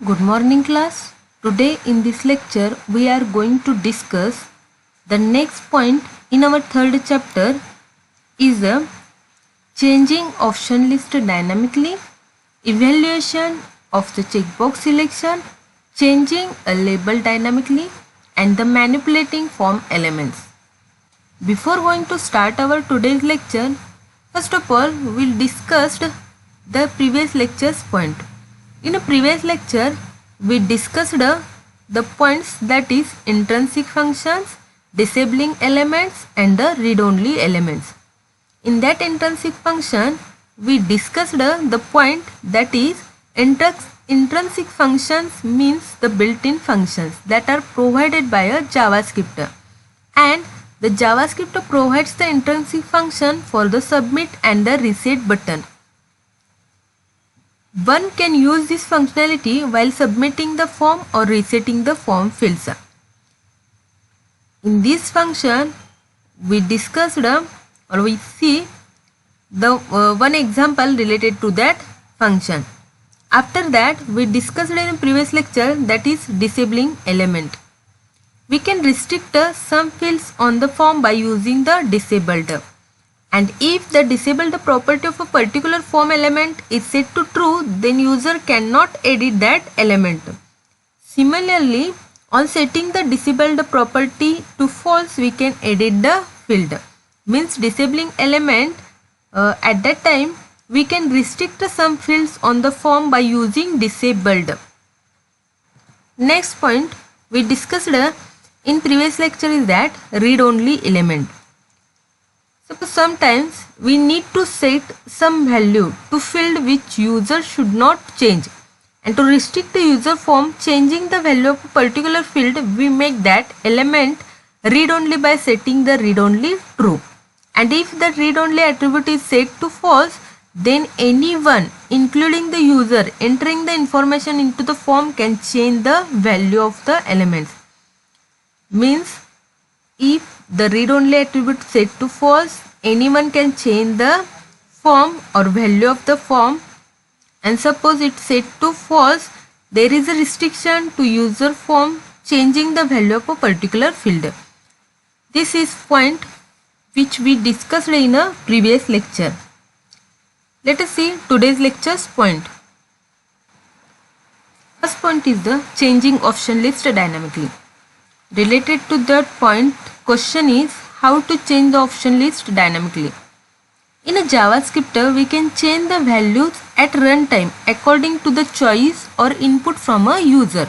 Good morning class. Today in this lecture we are going to discuss the next point in our third chapter is changing option list dynamically, evaluation of the checkbox selection, changing a label dynamically and the manipulating form elements. Before going to start our today's lecture, first of all we'll discuss the previous lecture's point. In a previous lecture, we discussed the points that is intrinsic functions, disabling elements and the read-only elements. In that intrinsic function, we discussed the point that is intrinsic functions means the built-in functions that are provided by a JavaScript, and the JavaScript provides the intrinsic function for the submit and the reset button. One can use this functionality while submitting the form or resetting the form fields. In this function, we discussed or we see the one example related to that function. After that, we discussed in a previous lecture that is disabling element. We can restrict some fields on the form by using the disabled. And if the disabled property of a particular form element is set to true, then user cannot edit that element. Similarly, on setting the disabled property to false, we can edit the field. Means disabling element, at that time we can restrict some fields on the form by using disabled. Next point we discussed in previous lecture is that read-only element. Suppose sometimes we need to set some value to field which user should not change, and to restrict the user from changing the value of a particular field, we make that element read only by setting the read only true. And if the read only attribute is set to false, then anyone including the user entering the information into the form can change the value of the elements. Means if the read only attribute set to false, anyone can change the form or value of the form, and suppose it's set to false, there is a restriction to user form changing the value of a particular field. This is point which we discussed in a previous lecture. Let us see today's lecture's point. First point is the changing option list dynamically. Related to that point, question is how to change the option list dynamically. In a JavaScript, we can change the values at runtime according to the choice or input from a user.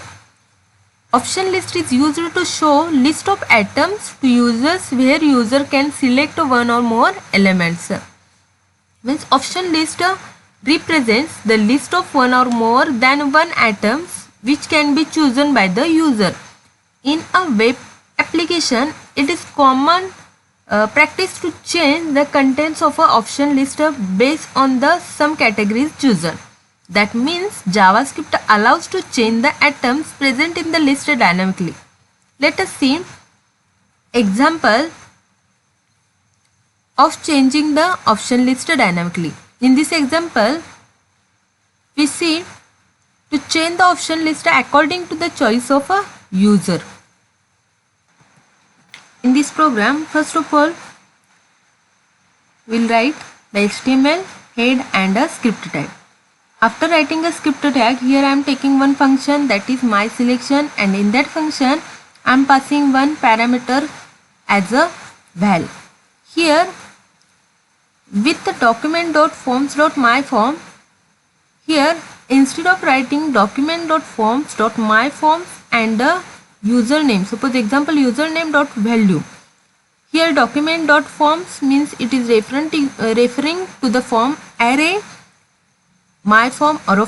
Option list is used to show list of items to users where user can select one or more elements. Means option list represents the list of one or more than one items which can be chosen by the user. In a web application, it is common practice to change the contents of an option list based on the some categories chosen. That means JavaScript allows to change the items present in the list dynamically. Let us see example of changing the option list dynamically. In this example, we see to change the option list according to the choice of a user. In this program, first of all, we'll write the HTML head and a script tag. After writing a script tag, here I am taking one function that is my selection, and in that function I am passing one parameter as a val. Here with the document.forms.myform, here instead of writing document.forms.myforms and the username, suppose example username.value, here document.forms means it is referring to the form array myform, or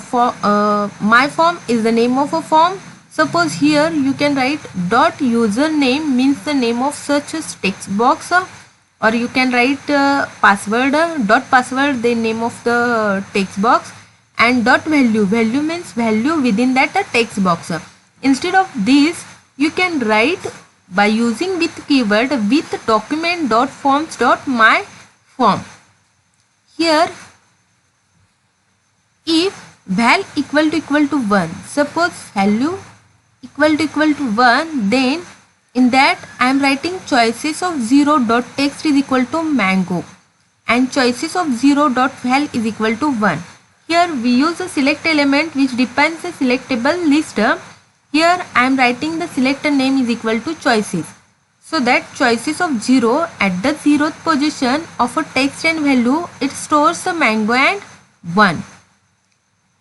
myform is the name of a form. Suppose here you can write dot username means the name of such a text box, or you can write password, dot password the name of the text box, and dot value means value within that text box. Instead of this, you can write by using with keyword with document.forms.myform. Here if val equal to 1. Suppose value equal to 1, then in that I am writing choices of 0 dot text is equal to mango and choices of 0 dot val is equal to 1. Here we use a select element which defines a selectable list. Here I am writing the selector name is equal to choices. So that choices of 0 at the 0th position of a text and value, it stores a mango and 1.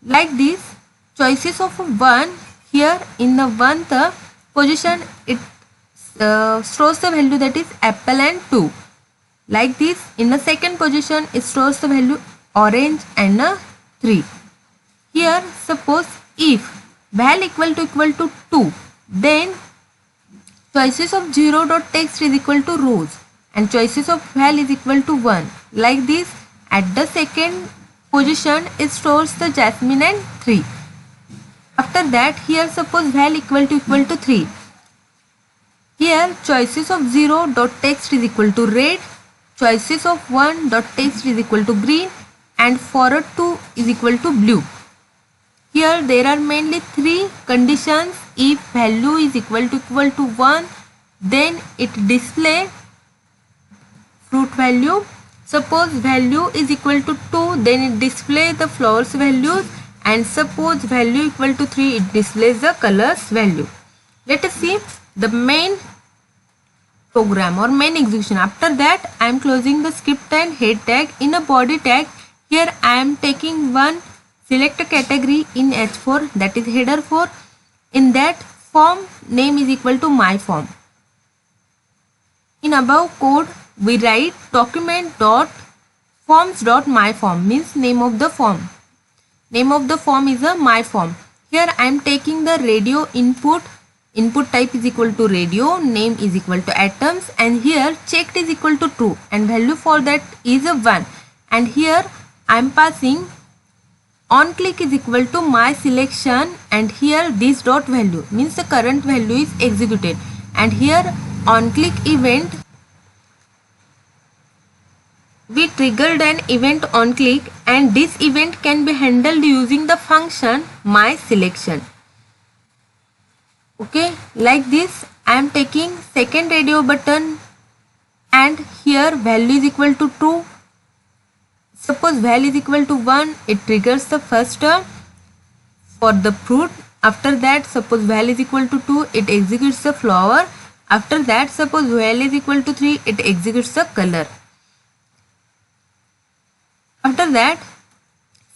Like this, choices of 1, here in the 1th position it stores the value that is apple and 2. Like this, in the 2nd position it stores the value orange and 3. Here suppose if val equal to 2, then choices of 0 dot text is equal to rows and choices of val is equal to 1. Like this, at the 2nd position it stores the jasmine and 3. After that, here suppose val equal to 3. Here choices of 0 dot text is equal to red, choices of 1 dot text is equal to green and for a 2 is equal to blue. Here there are mainly 3 conditions. If value is equal to 1, then it display fruit value. Suppose value is equal to 2, then it displays the flowers values, and suppose value equal to 3, it displays the colors value. Let us see the main program or main execution. After that, I am closing the script and head tag. In a body tag, here I am taking one select a category in H4, that is header 4. In that, form name is equal to my form. In above code, we write document dot forms dot my form, means name of the form. Name of the form is a my form. Here I am taking the radio input. Input type is equal to radio, name is equal to atoms, and here checked is equal to true and value for that is a 1. And here I am passing on click is equal to my selection, and here this dot value means the current value is executed, and here on click event we triggered an event on click, and this event can be handled using the function my selection. Okay, like this I am taking second radio button and here value is equal to 2. Suppose value is equal to 1, it triggers the first for the fruit. After that, suppose value is equal to 2, it executes the flower. After that, suppose value is equal to 3, it executes the color. After that,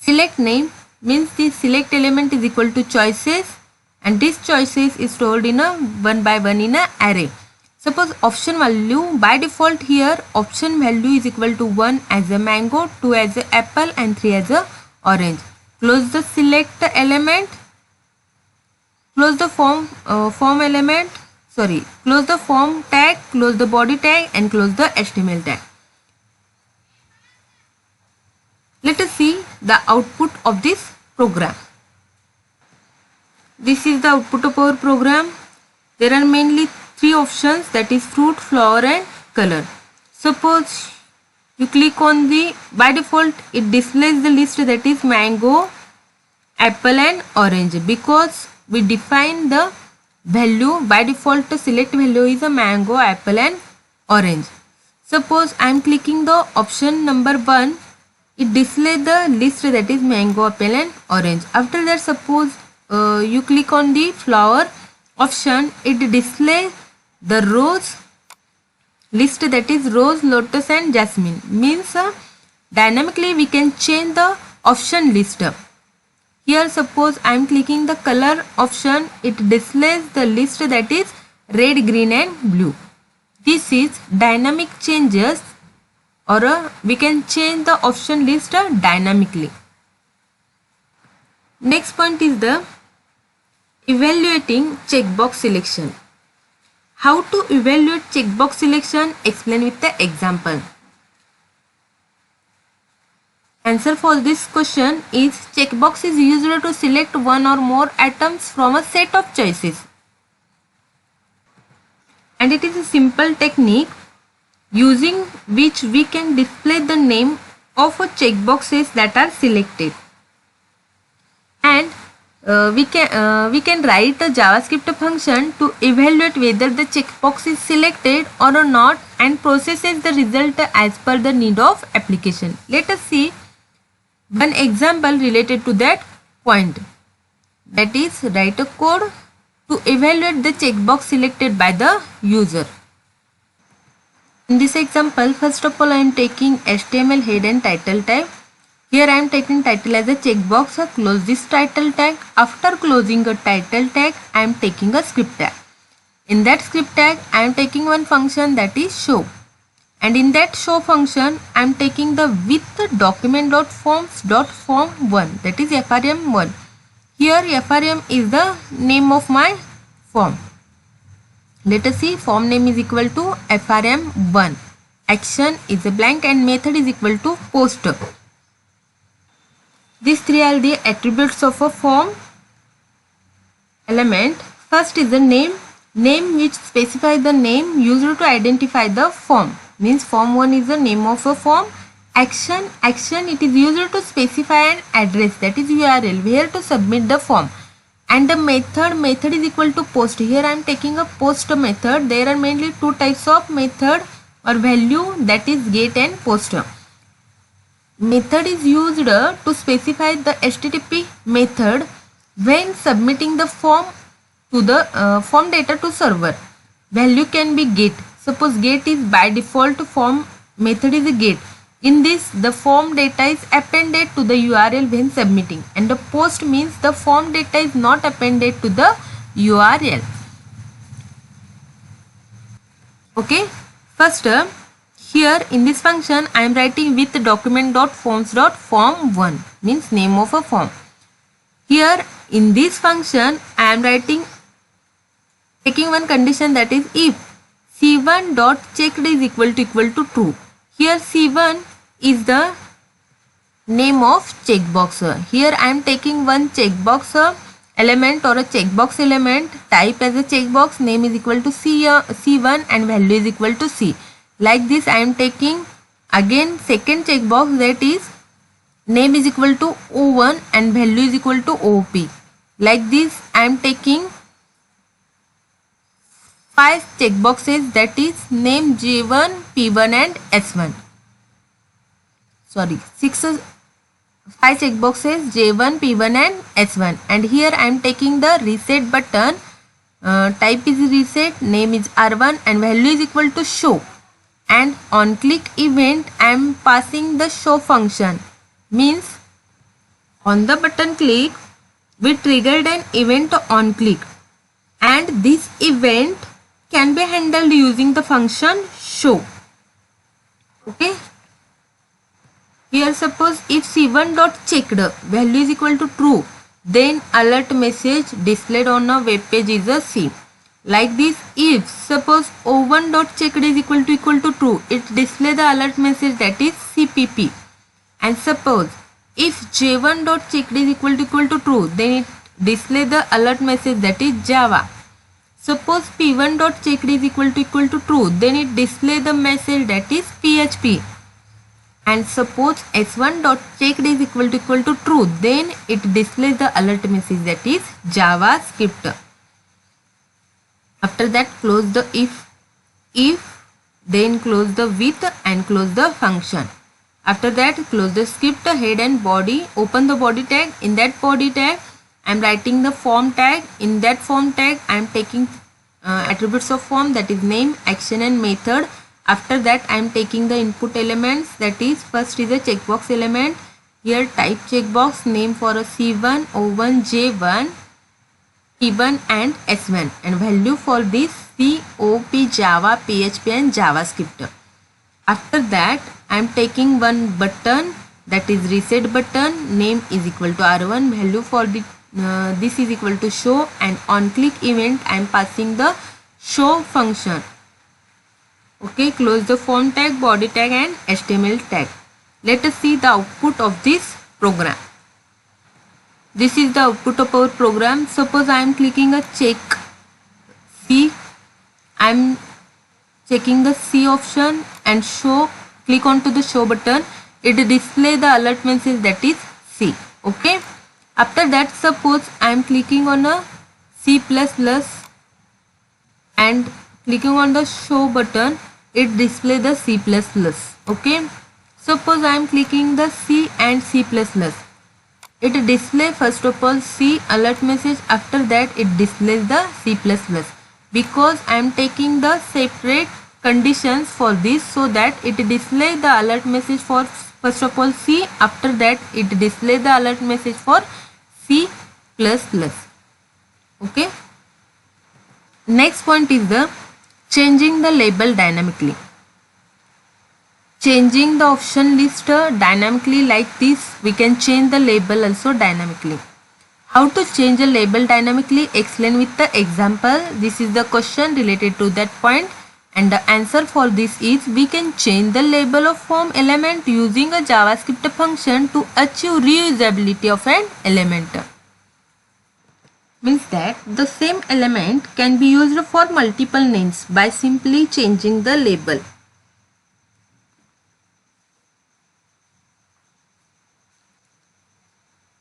select name means the select element is equal to choices, and this choices is stored in a 1 by 1 in a array. Suppose option value, by default here option value is equal to 1 as a mango, 2 as a apple and 3 as a orange. Close the select element, close the form element, close the form tag, close the body tag and close the HTML tag. Let us see the output of this program. This is the output of our program. There are mainly 3 options, that is fruit, flower and color. Suppose you click on the, by default it displays the list that is mango, apple and orange, because we define the value. By default the select value is a mango, apple and orange. Suppose I am clicking the option number 1, it displays the list that is mango, apple and orange. After that, suppose you click on the flower option, it displays the rose list that is rose, lotus and jasmine, means dynamically we can change the option list. Here suppose I am clicking the color option, it displays the list that is red, green and blue. This is dynamic changes, or we can change the option list dynamically. Next point is the evaluating checkbox selection. How to evaluate checkbox selection? Explain with the example. Answer for this question is checkbox is used to select one or more items from a set of choices. And it is a simple technique using which we can display the name of a checkboxes that are selected. and we can write a JavaScript function to evaluate whether the checkbox is selected or not and processes the result as per the need of application. Let us see one example related to that point. That is, write a code to evaluate the checkbox selected by the user. In this example, first of all, I am taking HTML head and title tag. Here I am taking title as a checkbox. So close this title tag. After closing a title tag, I am taking a script tag. In that script tag, I am taking one function, that is show. And in that show function, I am taking the with document.forms.form1, that is FRM1. Here FRM is the name of my form. Let us see, form name is equal to FRM1. Action is a blank and method is equal to post. These three are the attributes of a form element. First is the name which specifies the name used to identify the form. Means form 1 is the name of a form. Action it is used to specify an address, that is URL, where to submit the form. And the method is equal to post. Here I am taking a post method. There are mainly two types of method or value, that is get and post. Method is used to specify the HTTP method when submitting the form to the form data to server. Value can be get. Suppose get is by default form method is a get. In this, the form data is appended to the URL when submitting, and the post means the form data is not appended to the URL. Okay, first here in this function I am writing with document.forms.form1, means name of a form. Here in this function I am writing, taking one condition, that is if c1.checked is equal to true. Here c1 is the name of checkbox. Here I am taking one checkbox element or a checkbox element, type as a checkbox, name is equal to c1 and value is equal to c. Like this I am taking again second checkbox, that is name is equal to o1 and value is equal to op. Like this I am taking 5 checkboxes, that is name j1, p1 and s1. 5 checkboxes j1, p1 and s1. And here I am taking the reset button, type is reset, name is r1 and value is equal to show. And on click event I am passing the show function, means on the button click we triggered an event on click, and this event can be handled using the function show. Okay, here suppose if c1.checked value is equal to true, then alert message displayed on a web page is a C. Like this, if suppose o1.checked is equal to true, it display the alert message, that is CPP. And suppose if j1.checked is equal to true, then it display the alert message, that is Java. Suppose p1.checked is equal to true, then it display the message, that is PHP. And suppose s1.checked is equal to true, then it displays the alert message, that is JavaScript. After that close the if, then close the with and close the function. After that close the script head and body, open the body tag. In that body tag I am writing the form tag. In that form tag I am taking attributes of form, that is name, action and method. After that I am taking the input elements, that is first is a checkbox element. Here type checkbox, name for a c1, o1, j1, p1 and s1, and value for this c, op, java, php and javascript. After that I am taking one button, that is reset button, name is equal to r1, value for the this is equal to show, and on click event I am passing the show function. Okay, close the form tag, body tag and HTML tag. Let us see the output of this program. This is the output of our program. Suppose I am clicking a check C. I am checking the C option and show. Click onto the show button. It display the alert message, that is C. Okay. After that, suppose I am clicking on a C++ and clicking on the show button, it display the C++. Okay, suppose I am clicking the C and C++, it display first of all C alert message. After that it displays the C++, because I am taking the separate conditions for this, so that it display the alert message for first of all C, after that it display the alert message for C++. Okay, next point is the changing the label dynamically. Changing the option list dynamically, like this we can change the label also dynamically. How to change a label dynamically? Explain with the example. This is the question related to that point, and the answer for this is we can change the label of form element using a JavaScript function to achieve reusability of an element. Means that the same element can be used for multiple names by simply changing the label.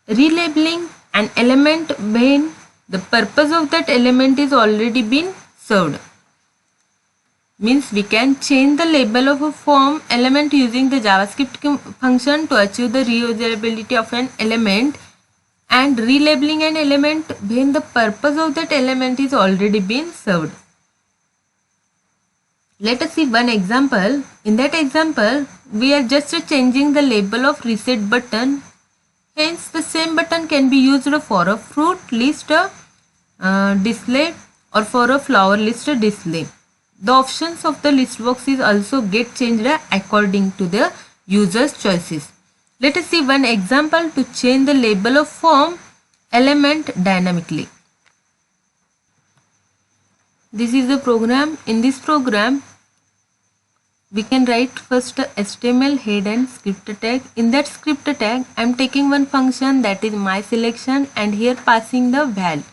Relabeling an element when the purpose of that element is already been served. Means we can change the label of a form element using the JavaScript function to achieve the reusability of an element, and relabeling an element when the purpose of that element is already been served. Let us see one example. In that example, we are just changing the label of reset button. Hence, the same button can be used for a fruit list display or for a flower list display. The options of the list box is also get changed according to the user's choices. Let us see one example to change the label of form element dynamically. This is the program. In this program, we can write first HTML head and script tag. In that script tag, I am taking one function, that is my selection, and here passing the val.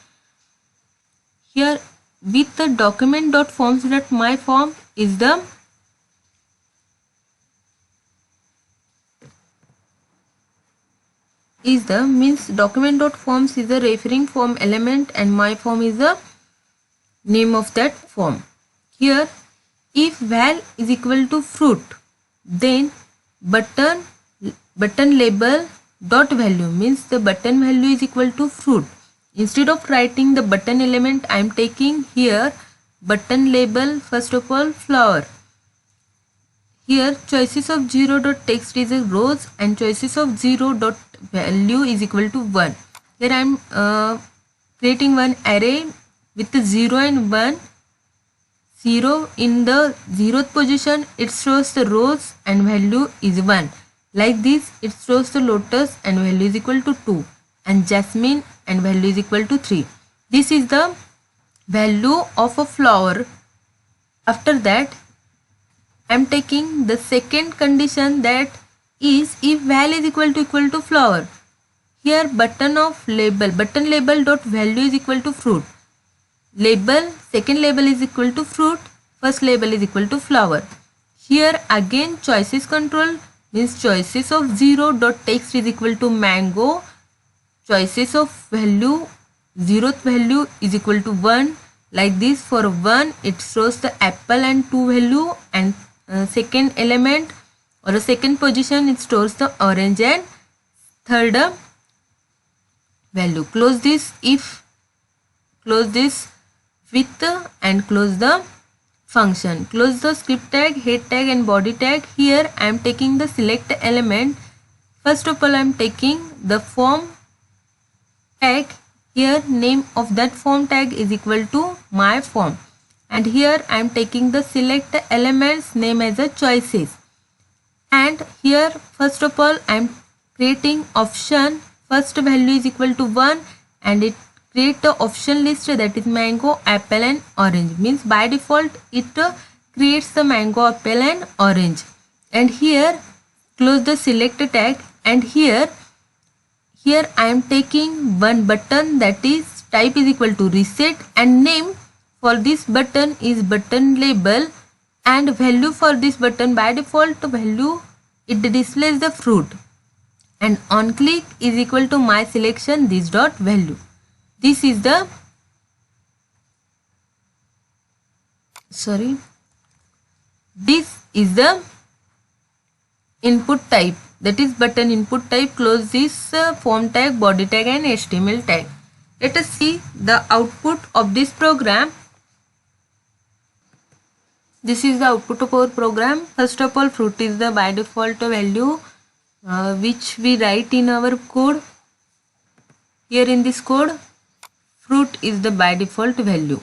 Here with the document.forms.myForm is the means document.forms is the referring form element and myForm is the name of that form. Here if val is equal to fruit, then button label dot value means the button value is equal to fruit. Instead of writing the button element, I am taking here button label first of all flower. Here choices of 0.text is a rows and choices of 0.value is equal to 1. Here I am creating one array with 0 and 1. 0 in the 0th position, it shows the rows and value is 1. Like this, it shows the lotus and value is equal to 2 and jasmine and value is equal to 3. This is the value of a flower. After that, I am taking the second condition, that is if val is equal to flower. Here button label dot value is equal to fruit. Label, second label is equal to fruit, first label is equal to flower. Here again choices control means choices of 0.text is equal to mango, choices of value 0th value is equal to 1. Like this, for 1 it shows the apple and 2 value, and second element or a second position it stores the orange and third value. Close this with and close the function. Close the script tag, head tag and body tag. Here I am taking the select element. First of all I am taking the form tag. Here name of that form tag is equal to my form, and here I am taking the select elements name as a choices, and here first of all I am creating option. First value is equal to 1 and it create the option list, that is mango, apple and orange. Means by default it creates the mango, apple and orange. And here close the select tag, and here I am taking one button, that is type is equal to reset, and name for this button is button label, and value for this button by default value it displays the fruit. and on click is equal to my selection this dot value. This is the this is the input type, that is button input type. Close this form tag, body tag and HTML tag. Let us see the output of this program. This is the output of our program. First of all, fruit is the by default value which we write in our code. Here in this code, fruit is the by default value.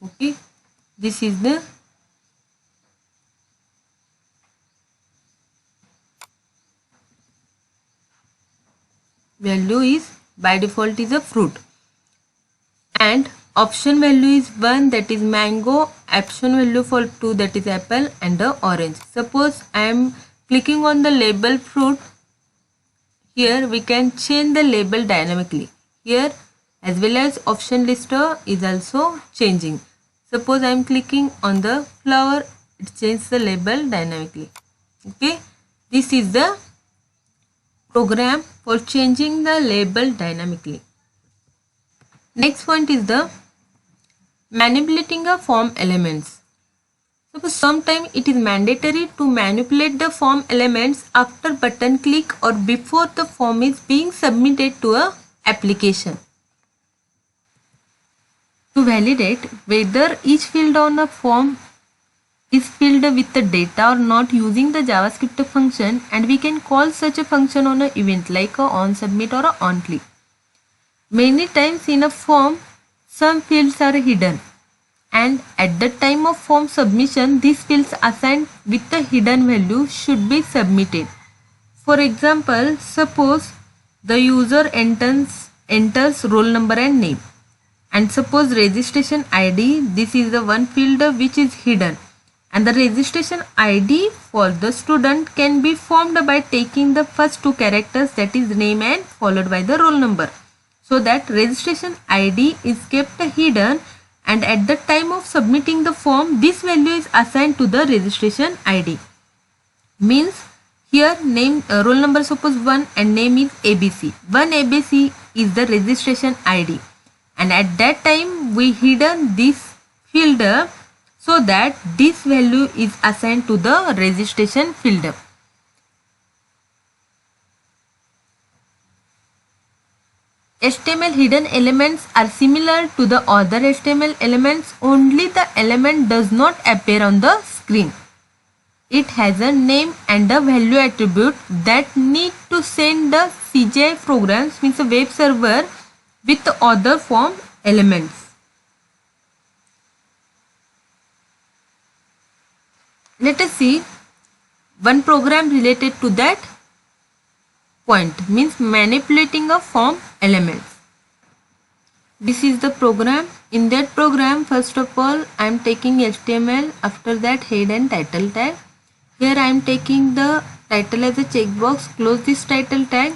Okay, this is the value is by default is a fruit, and option value is 1, that is mango, option value for 2, that is apple, and the orange. Suppose I am clicking on the label fruit. Here we can change the label dynamically. Here as well as option lister is also changing. Suppose I am clicking on the flower, it changes the label dynamically. Okay, this is the program for changing the label dynamically. Next point is the manipulating a form elements. Suppose sometime it is mandatory to manipulate the form elements after button click or before the form is being submitted to a application. To validate whether each field on a form is filled with the data or not using the JavaScript function, and we can call such a function on an event like a on submit or a on click. Many times in a form, some fields are hidden, and at the time of form submission, these fields assigned with the hidden value should be submitted. For example, suppose the user enters roll number and name, and suppose registration ID, this is the one field which is hidden, and the registration ID for the student can be formed by taking the first two characters, that is name and followed by the roll number, so that registration ID is kept hidden, and at the time of submitting the form this value is assigned to the registration ID. Means here name roll number suppose 1 and name is ABC. 1 ABC is the registration ID, and at that time we hidden this field so that this value is assigned to the registration field. HTML hidden elements are similar to the other HTML elements, only the element does not appear on the screen. It has a name and a value attribute that need to send the CGI programs, means a web server, with other form elements. Let us see one program related to that point, means manipulating a form elements. This is the program. In that program, first of all I am taking HTML, after that head and title tag. Here I am taking the title as a checkbox, close this title tag.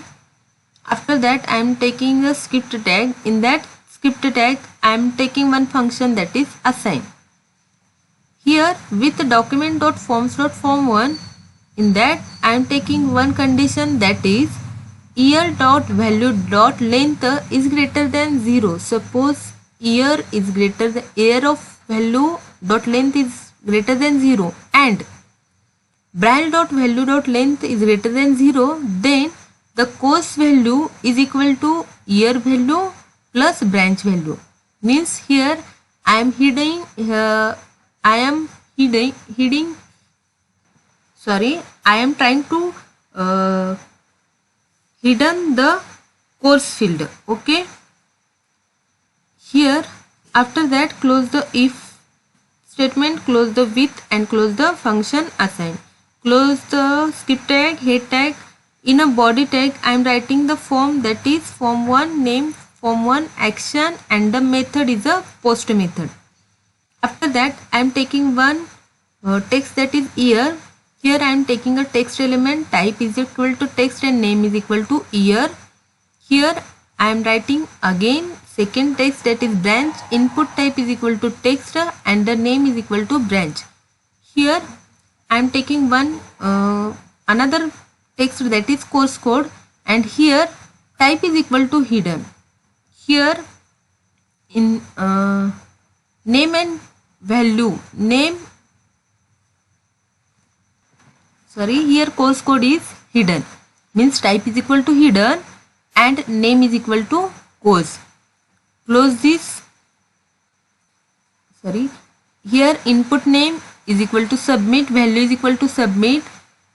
After that I am taking a script tag. In that script tag I am taking one function, that is assign. Here with document.forms.form1, in that I am taking one condition, that is year.value.length is greater than 0. Suppose year is greater than year of value dot length is greater than 0 and branch.value.length is greater than 0, then the course value is equal to year value plus branch value. Means here I am trying to hidden the course field. Okay, here after that close the if statement, close the with and close the function assign. Close the script tag, head tag. In a body tag I am writing the form, that is form1 name, form1 action, and the method is a post method. After that I am taking one text, that is year. Here I am taking a text element, type is equal to text and name is equal to year. Here I am writing again second text, that is branch, input type is equal to text and the name is equal to branch. Here I am taking one another text that is course code, and here type is equal to hidden. Here in name and value, here course code is hidden, means type is equal to hidden and name is equal to course. Close this. Here input name is equal to submit, value is equal to submit,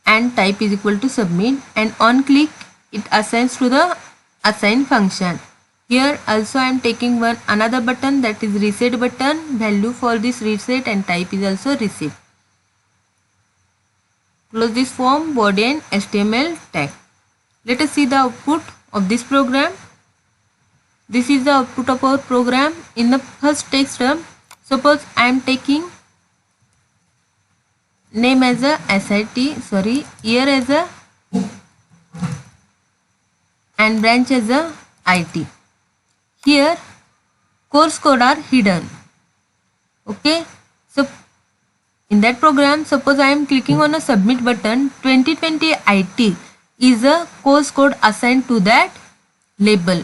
and type is equal to submit, and on click it assigns to the assign function. Here also I am taking another button, that is reset button. Value for this reset and type is also receipt. Close this form, body and HTML tag. Let us see the output of this program. This is the output of our program. In the first text term, suppose I am taking name as a SIT, year as a and branch as a IT. Here course code are hidden. Okay, so in that program, suppose I am clicking on a submit button, 2020 IT is a course code assigned to that label,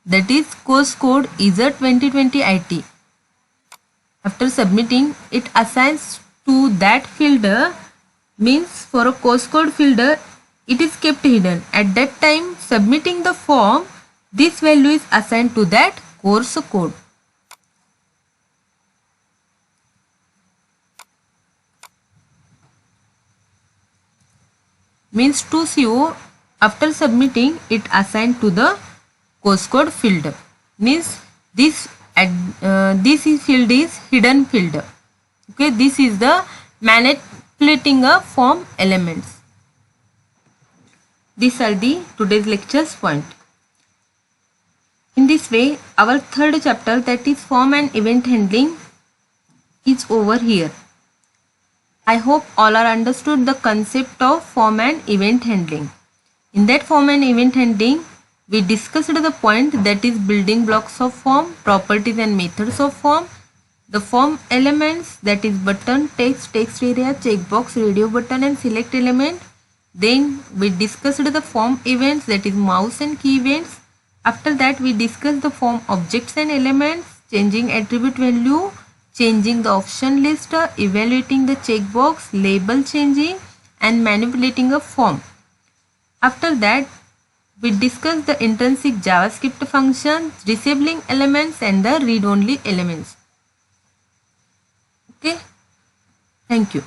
that is course code is a 2020 IT. After submitting, it assigns to that field, means for a course code field it is kept hidden. At that time submitting the form, this value is assigned to that course code. Means to CO, after submitting it assigned to the course code field, means this field is hidden field. Okay, this is the manipulating a form elements. These are the today's lecture's point. In this way, our third chapter, that is form and event handling, is over here. I hope all are understood the concept of form and event handling. In that form and event handling, we discussed the point, that is building blocks of form, properties and methods of form, the form elements, that is button, text area, checkbox, radio button and select element. Then we discussed the form events, that is mouse and key events. After that we discussed the form objects and elements, changing attribute value, changing the option list, evaluating the checkbox, label changing and manipulating a form. After that we discussed the intrinsic JavaScript functions, disabling elements and the read-only elements. Okay, thank you.